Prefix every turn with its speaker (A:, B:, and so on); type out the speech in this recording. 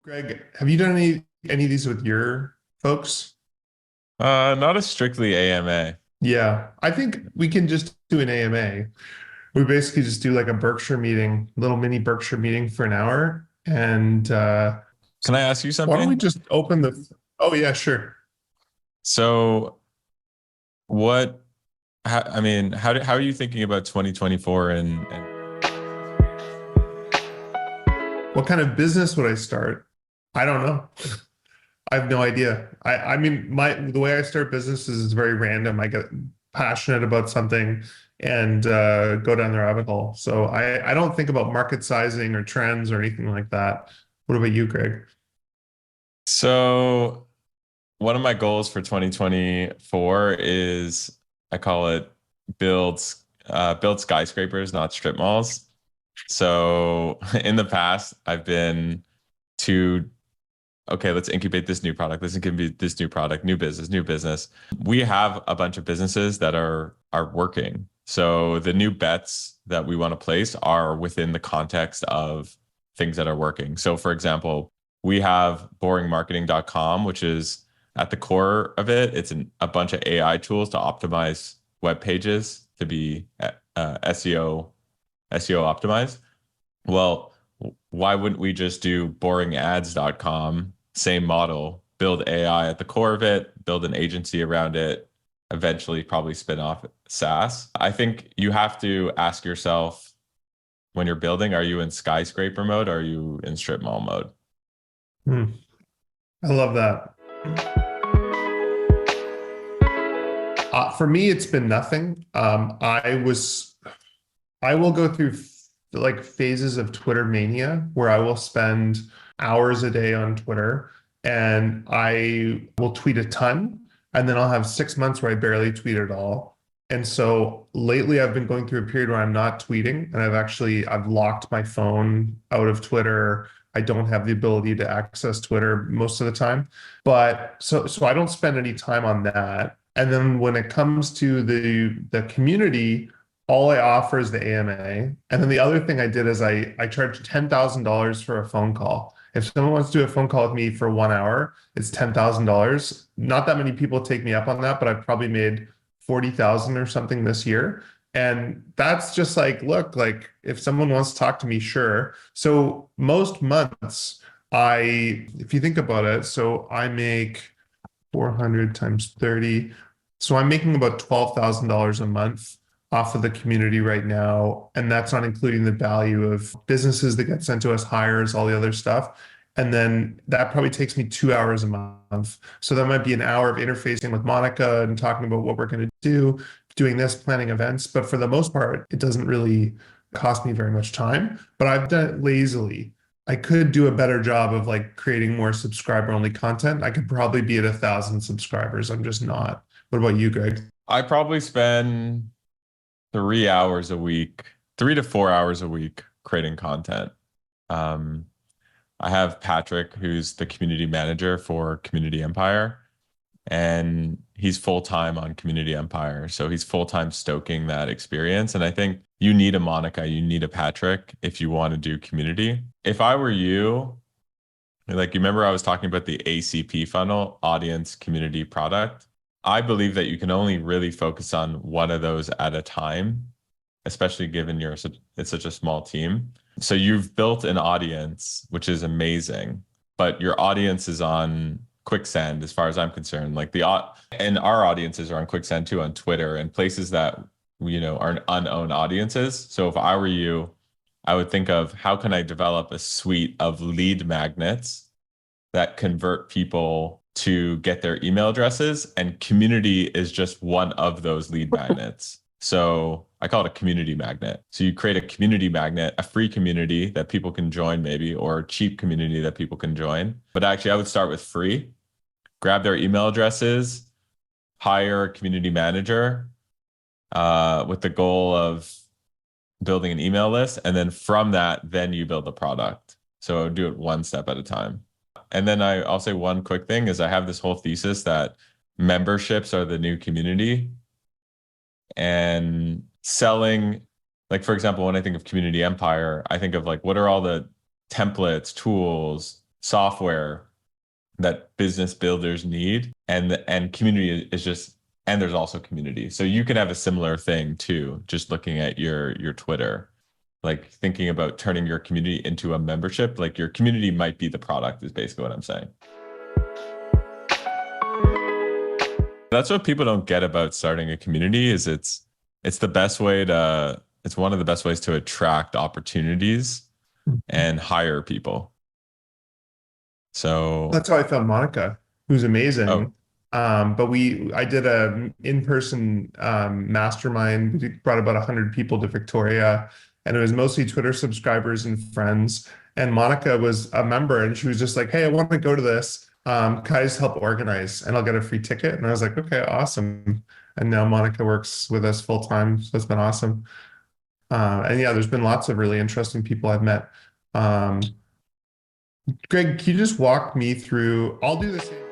A: Greg, have you done any of these with your folks?
B: Not a strictly AMA.
A: Yeah, I think we can just do an AMA. We basically just do like a Berkshire meeting, little mini Berkshire meeting for an hour. And
B: Can I ask you
A: why don't we
B: something?
A: just open the, oh yeah, sure.
B: So, what, how are you thinking about 2024 and
A: What kind of business would I start? I don't know. I have no idea. I mean, the way I start businesses is very random. I get passionate about something and go down the rabbit hole. So I don't think about market sizing or trends or anything like that. What about you, Greg?
B: so one of my goals for 2024 is I call it build skyscrapers, not strip malls. So in the past, I've been to okay, let's incubate this new product. Let's incubate this new product, new business, new business. We have a bunch of businesses that are working. So the new bets that we want to place are within the context of things that are working. So for example, we have boringmarketing.com, which is at the core of it, a bunch of AI tools to optimize web pages to be SEO optimized. Well, why wouldn't we just do boringads.com, same model, build AI at the core of it, build an agency around it, eventually probably spin off SaaS? I think you have to ask yourself when you're building, are you in skyscraper mode? Or are you in strip mall mode?
A: Hmm, I love that. For me, it's been nothing. I will go through like phases of Twitter mania where I will spend hours a day on Twitter and I will tweet a ton. And then I'll have 6 months where I barely tweet at all. And so lately I've been going through a period where I'm not tweeting and I've locked my phone out of Twitter. I don't have the ability to access Twitter most of the time. But so I don't spend any time on that. And then when it comes to the community, all I offer is the AMA. And then the other thing I did is I charge $10,000 for a phone call. If someone wants to do a phone call with me for 1 hour, it's $10,000. Not that many people take me up on that, but I've probably made 40,000 or something this year. And that's just like, look, like if someone wants to talk to me, sure. So most months, if you think about it, so I make 400 times 30. So I'm making about $12,000 a month off of the community right now. And that's not including the value of businesses that get sent to us, hires, all the other stuff. And then that probably takes me 2 hours a month. So that might be an hour of interfacing with Monica and talking about what we're going to do, doing this, planning events. But for the most part, it doesn't really cost me very much time. But I've done it lazily. I could do a better job of like creating more subscriber only content. I could probably be at 1,000 subscribers. I'm just not. What about you, Greg?
B: I probably spend 3 hours a week, 3 to 4 hours a week creating content. Um, I have Patrick, who's the community manager for Community Empire, and he's full time on Community Empire. So he's full time stoking that experience. And I think you need a Monica, you need a Patrick if you want to do community. If I were you, like you remember I was talking about the ACP funnel, audience, community, product. I believe that you can only really focus on one of those at a time, especially given it's such a small team. So you've built an audience, which is amazing, but your audience is on Quicksand, as far as I'm concerned. And our audiences are on Quicksand too, on Twitter and places that are unowned audiences. So if I were you, I would think of how can I develop a suite of lead magnets that convert people to get their email addresses, and community is just one of those lead magnets. So I call it a community magnet. So you create a community magnet, a free community that people can join maybe, or a cheap community that people can join. But actually, I would start with free, grab their email addresses, hire a community manager with the goal of building an email list. And then from that, then you build the product. So do it one step at a time. And then I'll say one quick thing is I have this whole thesis that memberships are the new community, and selling, like for example, when I think of Community Empire, I think of like what are all the templates, tools, software that business builders need, and community is just, and there's also community. So you can have a similar thing too, just looking at your Twitter, like thinking about turning your community into a membership. Like your community might be the product, is basically what I'm saying. That's what people don't get about starting a community, is it's the best way to, it's one of the best ways to attract opportunities and hire people. So,
A: That's how I found Monica, who's
B: oh,
A: amazing. I did a in-person mastermind. We brought about 100 people to Victoria, and it was mostly Twitter subscribers and friends. And Monica was a member, and she was just like, "Hey, I want to go to this. Can I just help organize, and I'll get a free ticket?" And I was like, "Okay, awesome." And now Monica works with us full time, so it's been awesome. And yeah, there's been lots of really interesting people I've met. Greg, can you just walk me through? I'll do the same.